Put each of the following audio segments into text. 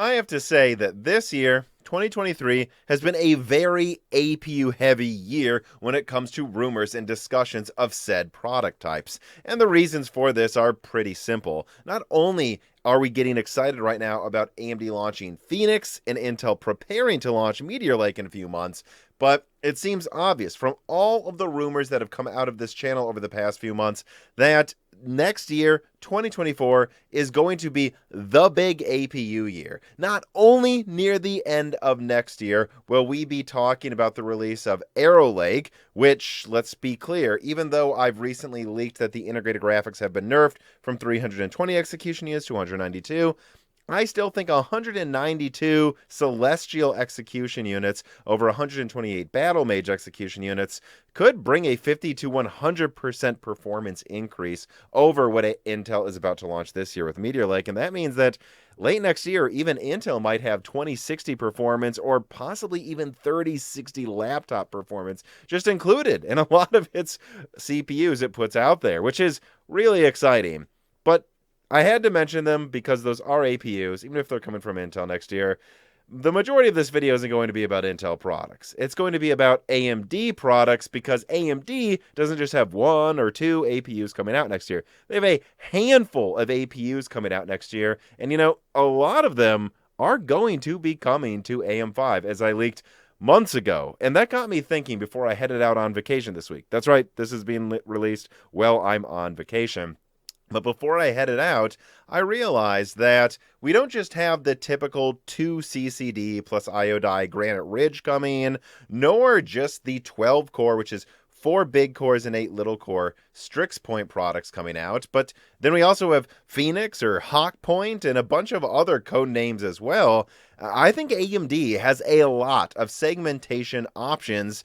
I have to say that this year, 2023, has been a very APU-heavy year when it comes to rumors and discussions of said product types. And the reasons for this are pretty simple. Not only are we getting excited right now about AMD launching Phoenix and Intel preparing to launch Meteor Lake in a few months, but it seems obvious from all of the rumors that have come out of this channel over the past few months that next year, 2024, is going to be the big APU year. Not only near the end of next year will we be talking about the release of Arrow Lake, which, let's be clear, even though I've recently leaked that the integrated graphics have been nerfed from 320 execution units to 192, I still think 192 Celestial execution units over 128 Battle Mage execution units could bring a 50 to 100% performance increase over what Intel is about to launch this year with Meteor Lake. And that means that late next year, even Intel might have 2060 performance or possibly even 3060 laptop performance just included in a lot of its CPUs it puts out there, which is really exciting. But I had to mention them because those are APUs, even if they're coming from Intel next year. The majority of this video isn't going to be about Intel products. It's going to be about AMD products because AMD doesn't just have one or two APUs coming out next year. They have a handful of APUs coming out next year. And, you know, a lot of them are going to be coming to AM5, as I leaked months ago. And that got me thinking before I headed out on vacation this week. That's right, this is being released while I'm on vacation. But before I headed out, I realized that we don't just have the typical 2 CCD plus IO die Granite Ridge coming, nor just the 12 core, which is 4 big cores and 8 little core Strix Point products coming out, but then we also have Phoenix or Hawk Point and a bunch of other code names as well. I think AMD has a lot of segmentation options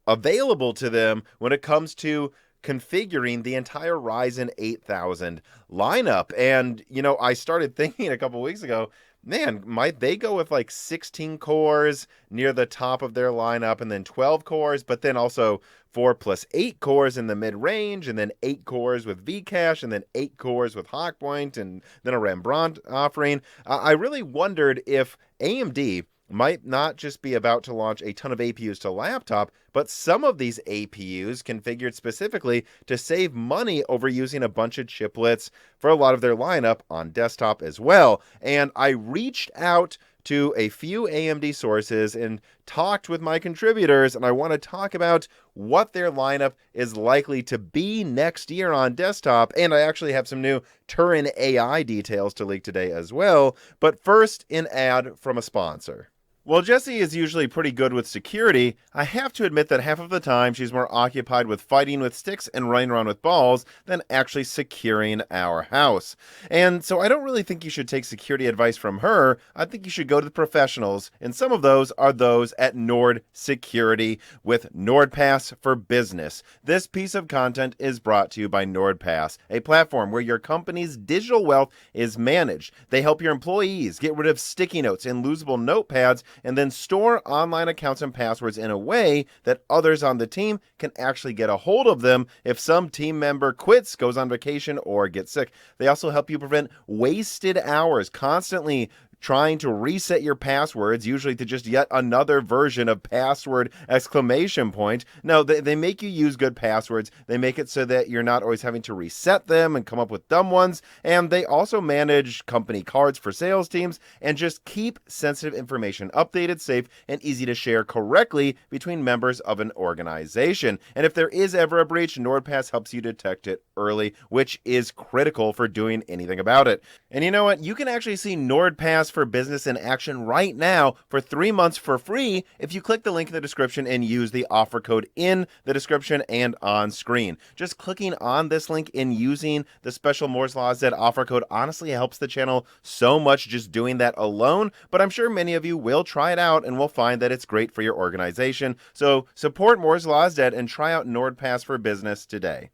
available to them when it comes to configuring the entire Ryzen 8000 lineup. And, you know, I started thinking a couple weeks ago, man, might they go with like 16 cores near the top of their lineup and then 12 cores, but then also 4 plus 8 cores in the mid-range and then 8 cores with Vcache and then 8 cores with Hawkpoint and then a Rembrandt offering. I really wondered if AMD might not just be about to launch a ton of APUs to laptop, but some of these APUs configured specifically to save money over using a bunch of chiplets for a lot of their lineup on desktop as well. And I reached out to a few AMD sources and talked with my contributors, and I want to talk about what their lineup is likely to be next year on desktop, and I actually have some new Turin-AI details to leak today as well. But first, an ad from a sponsor. While Jessie is usually pretty good with security, I have to admit that half of the time she's more occupied with fighting with sticks and running around with balls than actually securing our house. And so I don't really think you should take security advice from her. I think you should go to the professionals, and some of those are those at Nord Security with NordPass for Business. This piece of content is brought to you by NordPass, a platform where your company's digital wealth is managed. They help your employees get rid of sticky notes and losable notepads and then store online accounts and passwords in a way that others on the team can actually get a hold of them if some team member quits, goes on vacation, or gets sick. They also help you prevent wasted hours constantly trying to reset your passwords, usually to just yet another version of password exclamation point. No, they make you use good passwords. They make it so that you're not always having to reset them and come up with dumb ones. And they also manage company cards for sales teams and just keep sensitive information updated, safe, and easy to share correctly between members of an organization. And if there is ever a breach, NordPass helps you detect it early, which is critical for doing anything about it. And you know what? You can actually see NordPass for Business in action right now for 3 months for free if you click the link in the description and use the offer code in the description and on screen. Just clicking on this link and using the special Moore's Law Z offer code honestly helps the channel so much just doing that alone, but I'm sure many of you will try it out and will find that it's great for your organization. So support Moore's Law Z and try out NordPass for Business today.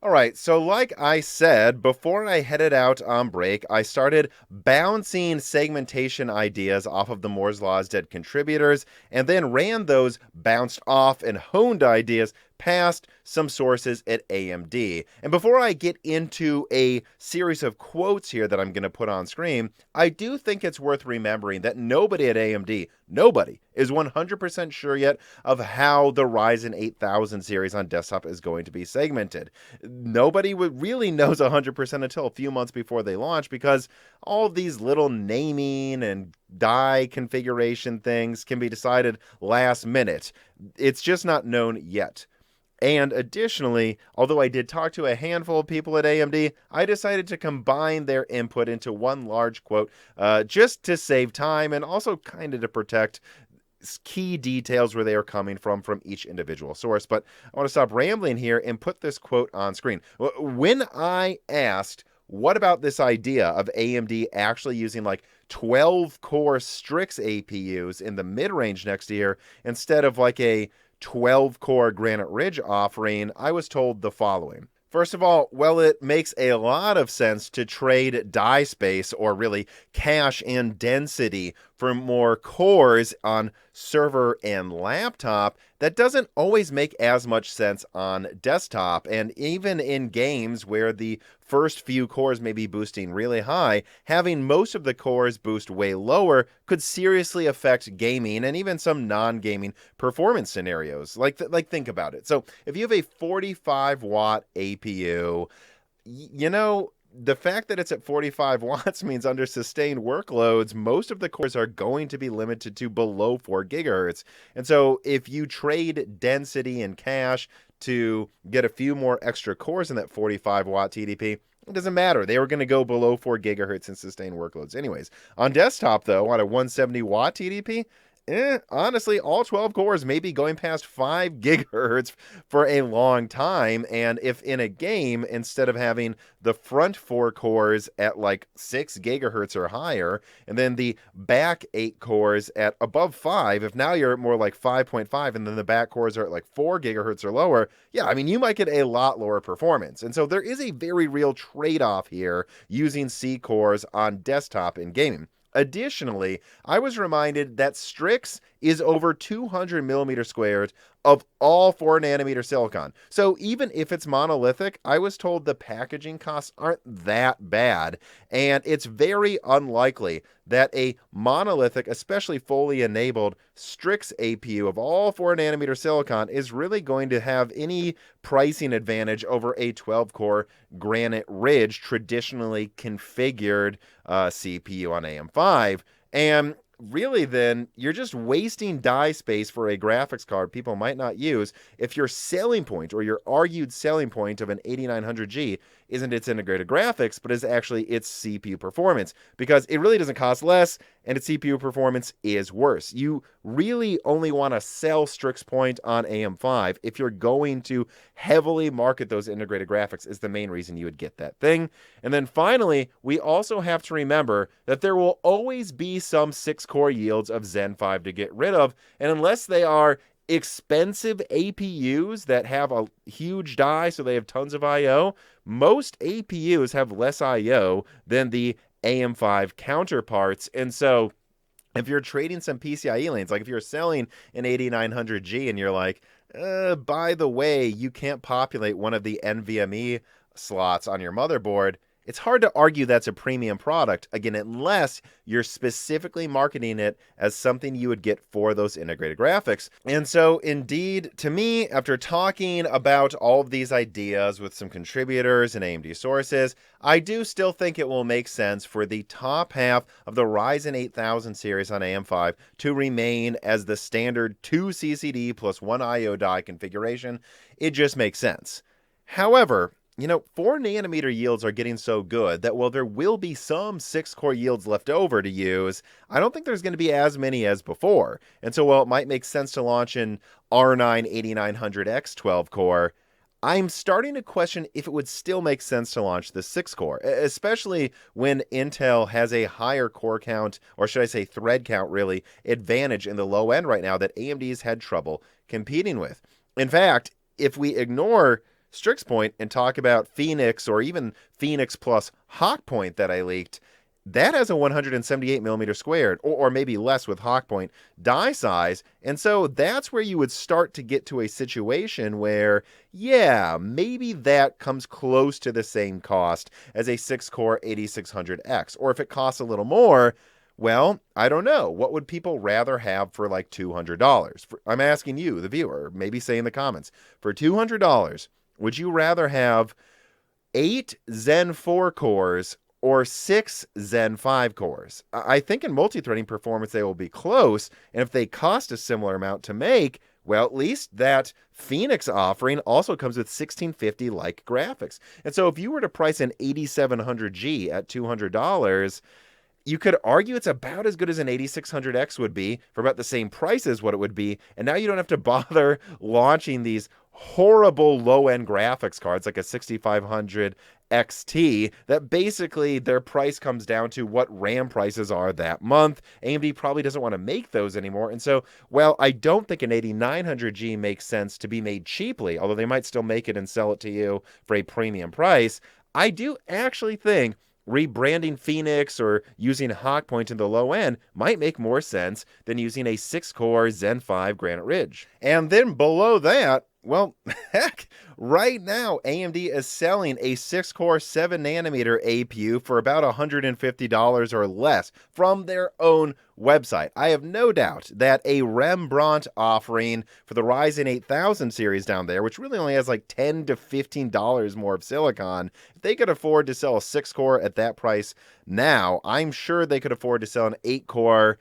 Alright, so like I said, before I headed out on break, I started bouncing segmentation ideas off of the Moore's Law Z contributors, and then ran those bounced off and honed ideas past some sources at AMD. And before I get into a series of quotes here that I'm going to put on screen, I do think it's worth remembering that nobody at AMD, nobody, is 100% sure yet of how the Ryzen 8000 series on desktop is going to be segmented. Nobody really knows 100% until a few months before they launch, because all of these little naming and die configuration things can be decided last minute. It's just not known yet. And additionally, although I did talk to a handful of people at AMD, I decided to combine their input into one large quote just to save time and also kind of to protect key details where they are coming from each individual source. But I want to stop rambling here and put this quote on screen. When I asked, what about this idea of AMD actually using like 12-core Strix APUs in the mid-range next year instead of like a 12-core Granite Ridge offering, I was told the following. First of all, well, it makes a lot of sense to trade die space, or really cache and density, for more cores on server and laptop. That doesn't always make as much sense on desktop, and even in games where the first few cores may be boosting really high, having most of the cores boost way lower could seriously affect gaming and even some non-gaming performance scenarios. Like think about it. So if you have a 45-watt APU, the fact that it's at 45 watts means under sustained workloads, most of the cores are going to be limited to below 4 gigahertz. And so if you trade density and cache to get a few more extra cores in that 45 watt TDP, it doesn't matter. They were going to go below 4 gigahertz in sustained workloads anyways. On desktop, though, on a 170 watt TDP, honestly, all 12 cores may be going past 5 gigahertz for a long time. And if in a game, instead of having the front 4 cores at like 6 gigahertz or higher, and then the back 8 cores at above 5, if now you're at more like 5.5, and then the back cores are at like 4 gigahertz or lower, yeah, I mean, you might get a lot lower performance. And so there is a very real trade-off here using C cores on desktop in gaming. Additionally, I was reminded that Strix is over 200 millimeters squared of all 4nm silicon. So even if it's monolithic, I was told the packaging costs aren't that bad, and it's very unlikely that a monolithic, especially fully enabled Strix APU of all 4nm silicon is really going to have any pricing advantage over a 12-core Granite Ridge traditionally configured CPU on AM5. And really, then, you're just wasting die space for a graphics card people might not use if your selling point, or your argued selling point, of an 8900G isn't its integrated graphics, but is actually its CPU performance, because it really doesn't cost less, and its CPU performance is worse. You really only want to sell Strix Point on AM5 if you're going to heavily market those integrated graphics, is the main reason you would get that thing. And then finally, we also have to remember that there will always be some 6-core yields of Zen 5 to get rid of, and unless they are expensive APUs that have a huge die, so they have tons of I/O, most APUs have less I/O than the AM5 counterparts. And so if you're trading some PCIe lanes, like if you're selling an 8900G and you're like, by the way, you can't populate one of the NVMe slots on your motherboard, it's hard to argue that's a premium product, again, unless you're specifically marketing it as something you would get for those integrated graphics. And so, indeed, to me, after talking about all of these ideas with some contributors and AMD sources, I do still think it will make sense for the top half of the Ryzen 8000 series on AM5 to remain as the standard 2 CCD plus 1 IO die configuration. It just makes sense. However, 4nm yields are getting so good that while there will be some 6-core yields left over to use, I don't think there's going to be as many as before. And so while it might make sense to launch an R9 8900X 12-core, I'm starting to question if it would still make sense to launch the 6-core, especially when Intel has a higher core count, or should I say thread count really, advantage in the low end right now that AMD's had trouble competing with. In fact, if we ignore Strix Point and talk about Phoenix, or even Phoenix plus Hawk Point that I leaked, that has a 178 millimeter squared, or maybe less with Hawkpoint die size. And so that's where you would start to get to a situation where, yeah, maybe that comes close to the same cost as a 6-core 8600X. Or if it costs a little more, well, I don't know. What would people rather have for like $200? I'm asking you, the viewer, maybe say in the comments. For $200, would you rather have 8 Zen 4 cores or 6 Zen 5 cores? I think in multi-threading performance they will be close, and if they cost a similar amount to make, well, at least that Phoenix offering also comes with 1650-like graphics. And so if you were to price an 8700G at $200, you could argue it's about as good as an 8600X would be for about the same price as what it would be. And now you don't have to bother launching these horrible low-end graphics cards like a 6500 XT that basically their price comes down to what RAM prices are that month. AMD probably doesn't want to make those anymore. And so, well, I don't think an 8900G makes sense to be made cheaply, although they might still make it and sell it to you for a premium price. I do actually think rebranding Phoenix or using Hawkpoint in the low end might make more sense than using a 6-core Zen 5 Granite Ridge. And then below that, well, heck, right now AMD is selling a 6-core 7nm APU for about $150 or less from their own website. I have no doubt that a Rembrandt offering for the Ryzen 8000 series down there, which really only has like $10 to $15 more of silicon, if they could afford to sell a 6-core at that price now, I'm sure they could afford to sell an 8-core,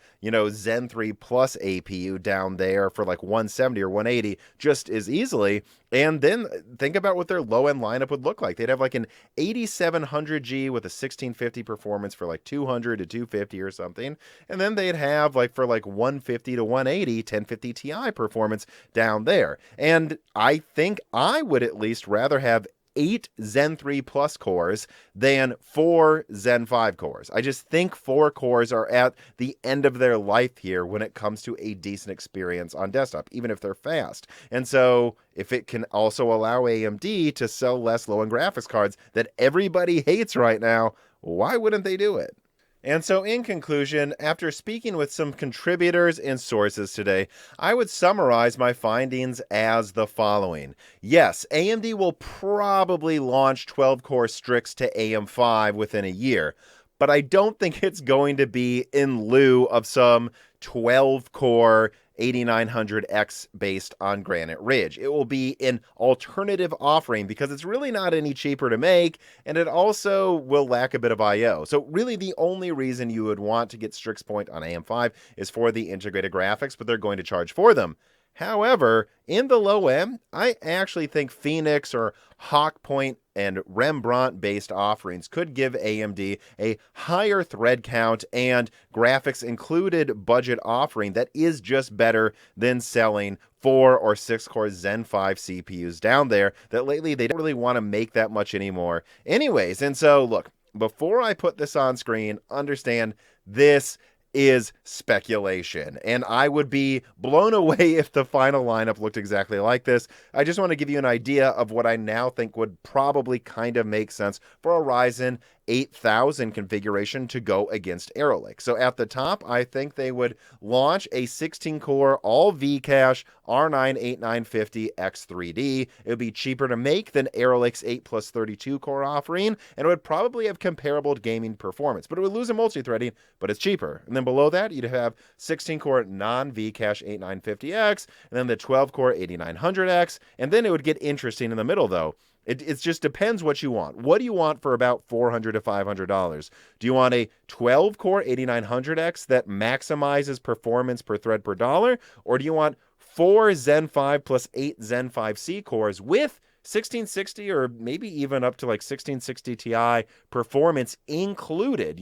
Zen 3 Plus APU down there for like 170 or 180 just as easily. And then think about what their low-end lineup would look like. They'd have like an 8700G with a 1650 performance for like 200 to 250 or something. And then they'd have like for like 150 to 180, 1050 Ti performance down there. And I think I would at least rather have 8 Zen 3 Plus cores than 4 Zen 5 cores. I just think 4 cores are at the end of their life here when it comes to a decent experience on desktop, even if they're fast. And so if it can also allow AMD to sell less low-end graphics cards that everybody hates right now, why wouldn't they do it? And so in conclusion, after speaking with some contributors and sources today, I would summarize my findings as the following. Yes, AMD will probably launch 12-core Strix to AM5 within a year, but I don't think it's going to be in lieu of some 12-core 8900X based on Granite Ridge. It will be an alternative offering because it's really not any cheaper to make, and it also will lack a bit of I/O. So really the only reason you would want to get Strix Point on AM5 is for the integrated graphics, but they're going to charge for them. However, in the low end, I actually think Phoenix or Hawkpoint and Rembrandt-based offerings could give AMD a higher thread count and graphics included budget offering that is just better than selling 4 or 6-core Zen 5 CPUs down there that lately they don't really want to make that much anymore anyways. And so, look, before I put this on screen, understand this is speculation, and I would be blown away if the final lineup looked exactly like this. I just want to give you an idea of what I now think would probably kind of make sense for a Ryzen 8000 configuration to go against Arrow Lake. So at the top, I think they would launch a 16-core all V-cache R9 8950 X3D. It would be cheaper to make than Arrow Lake's 8 plus 32 core offering, and it would probably have comparable gaming performance, but it would lose in multi-threading, but it's cheaper. And then below that, you'd have 16-core non-V-cache 8950X, and then the 12-core 8900X, and then it would get interesting in the middle, though. It just depends what you want. What do you want for about $400 to $500? Do you want a 12-core 8900X that maximizes performance per thread per dollar? Or do you want 4 Zen 5 plus 8 Zen 5C cores with 1660 or maybe even up to like 1660 Ti performance included?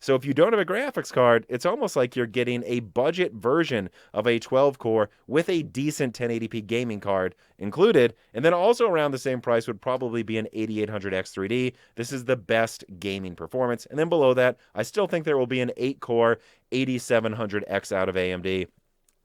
So if you don't have a graphics card, it's almost like you're getting a budget version of a 12 core with a decent 1080p gaming card included. And then also around the same price would probably be an 8800 X3D. This is the best gaming performance. And then below that, I still think there will be an 8-core 8700X out of AMD.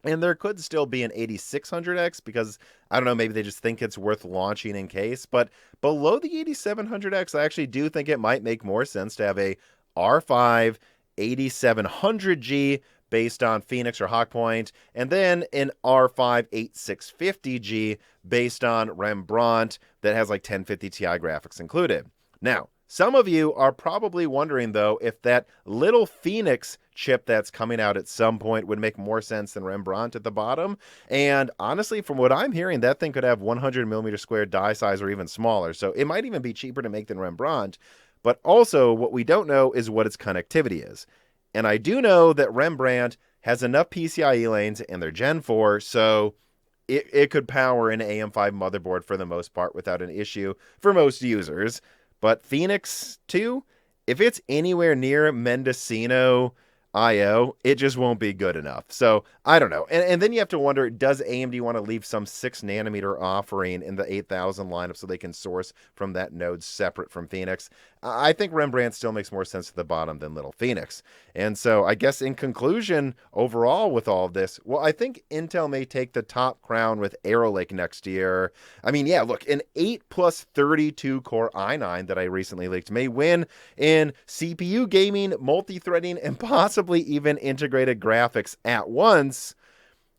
And there could still be an 8600X because, I don't know, maybe they just think it's worth launching in case. But below the 8700X, I actually do think it might make more sense to have a R5 8700G based on Phoenix or Hawkpoint, and then an R5 8650G based on Rembrandt that has like 1050 Ti graphics included. Now, some of you are probably wondering, though, if that little Phoenix chip that's coming out at some point would make more sense than Rembrandt at the bottom. And honestly, from what I'm hearing, that thing could have 100 millimeter squared die size or even smaller. So it might even be cheaper to make than Rembrandt. But also, what we don't know is what its connectivity is. And I do know that Rembrandt has enough PCIe lanes in their Gen 4, so it could power an AM5 motherboard for the most part without an issue for most users. But Phoenix 2, if it's anywhere near Mendocino IO, it just won't be good enough. So I don't know. And then you have to wonder, does AMD want to leave some 6 nanometer offering in the 8000 lineup so they can source from that node separate from Phoenix? I think Rembrandt still makes more sense at the bottom than little Phoenix. And so I guess in conclusion, overall with all of this, well, I think Intel may take the top crown with Arrow Lake next year. I mean, yeah, look, an 8 plus 32 core i9 that I recently leaked may win in CPU gaming, multi-threading, and possibly even integrated graphics at once.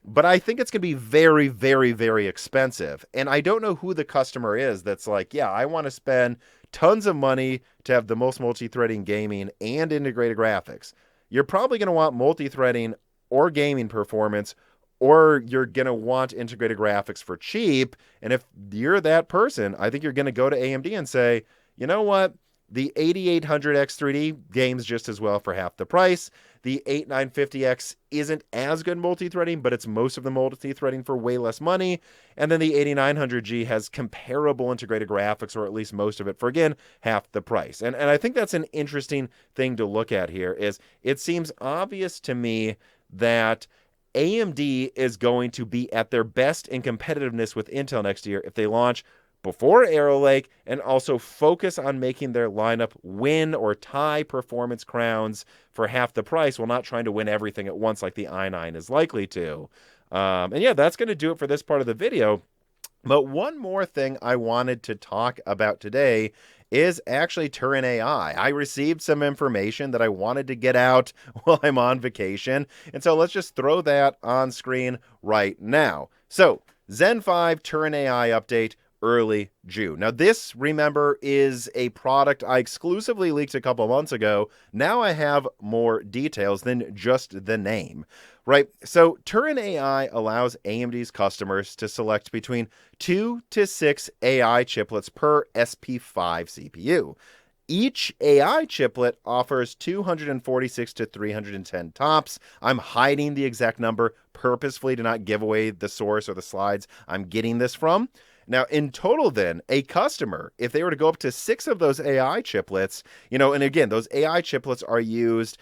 But I think it's going to be very, very, very expensive. And I don't know who the customer is that's like, yeah, I want to spend tons of money to have the most multi-threading gaming and integrated graphics. You're probably going to want multi-threading or gaming performance, or you're going to want integrated graphics for cheap. And if you're that person, I think you're going to go to AMD and say, you know what? The 8800X3D games just as well for half the price. The 8950X isn't as good multi-threading, but it's most of the multi-threading for way less money. And then the 8900G has comparable integrated graphics, or at least most of it, for, again, half the price. And I think that's an interesting thing to look at here. Is it seems obvious to me that AMD is going to be at their best in competitiveness with Intel next year if they launch before Arrow Lake, and also focus on making their lineup win or tie performance crowns for half the price while not trying to win everything at once like the i9 is likely to. And yeah, that's going to do it for this part of the video. But one more thing I wanted to talk about today is actually Turin-AI. I received some information that I wanted to get out while I'm on vacation. And so let's just throw that on screen right now. So Zen 5 Turin-AI update, early June. Now this, remember, is a product I exclusively leaked a couple months ago. Now I have more details than just the name, right? So Turin-AI allows AMD's customers to select between 2 to 6 AI chiplets per SP5 CPU. Each AI chiplet offers 246 to 310 TOPS. I'm hiding the exact number purposefully to not give away the source or the slides I'm getting this from. Now, in total, then, a customer, if they were to go up to 6 of those AI chiplets, and again, those AI chiplets are used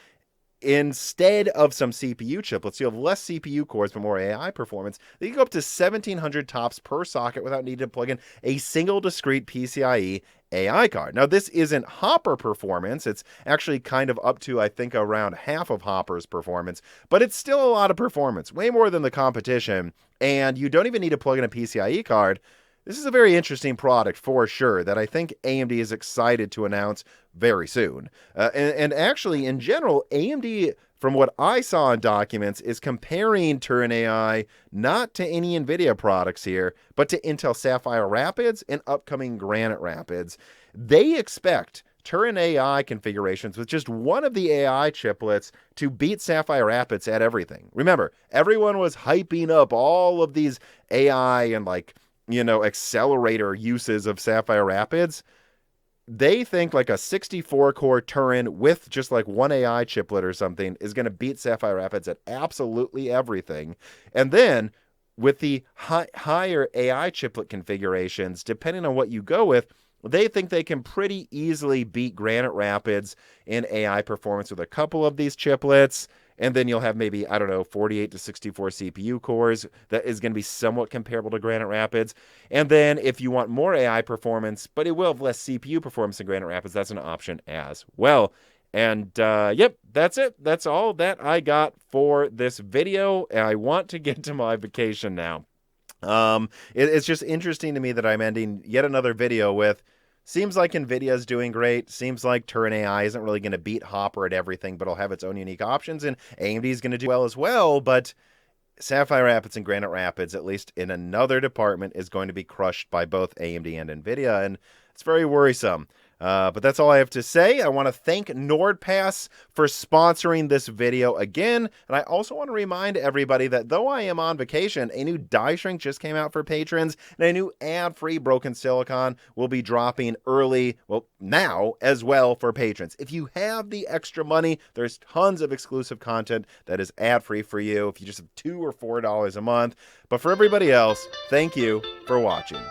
instead of some CPU chiplets. You have less CPU cores, but more AI performance. They can go up to 1,700 TOPS per socket without needing to plug in a single discrete PCIe AI card. Now, this isn't Hopper performance. It's actually kind of up to, I think, around half of Hopper's performance, but it's still a lot of performance, way more than the competition, and you don't even need to plug in a PCIe card. This is a very interesting product for sure that I think AMD is excited to announce very soon. And actually, in general, AMD, from what I saw in documents, is comparing Turin-AI not to any NVIDIA products here, but to Intel Sapphire Rapids and upcoming Granite Rapids. They expect Turin-AI configurations with just one of the AI chiplets to beat Sapphire Rapids at everything. Remember, everyone was hyping up all of these AI and accelerator uses of Sapphire Rapids. They think like a 64 core Turin with just like one AI chiplet or something is going to beat Sapphire Rapids at absolutely everything. And then with the higher AI chiplet configurations, depending on what you go with, they think they can pretty easily beat Granite Rapids in AI performance with a couple of these chiplets. And then you'll have maybe, 48 to 64 CPU cores. That is going to be somewhat comparable to Granite Rapids. And then if you want more AI performance, but it will have less CPU performance than Granite Rapids, that's an option as well. And yep, that's it. That's all that I got for this video. I want to get to my vacation now. It's just interesting to me that I'm ending yet another video with Seems like NVIDIA's doing great. Seems like Turin-AI isn't really going to beat Hopper at everything, but it'll have its own unique options, and AMD is going to do well as well, but Sapphire Rapids and Granite Rapids, at least in another department, is going to be crushed by both AMD and NVIDIA, and it's very worrisome. But that's all I have to say. I want to thank NordPass for sponsoring this video again, and I also want to remind everybody that though I am on vacation, a new die shrink just came out for patrons, and a new ad-free Broken Silicon will be dropping early, well, now as well for patrons. If you have the extra money, there's tons of exclusive content that is ad-free for you if you just have $2 or $4 a month. But for everybody else, thank you for watching.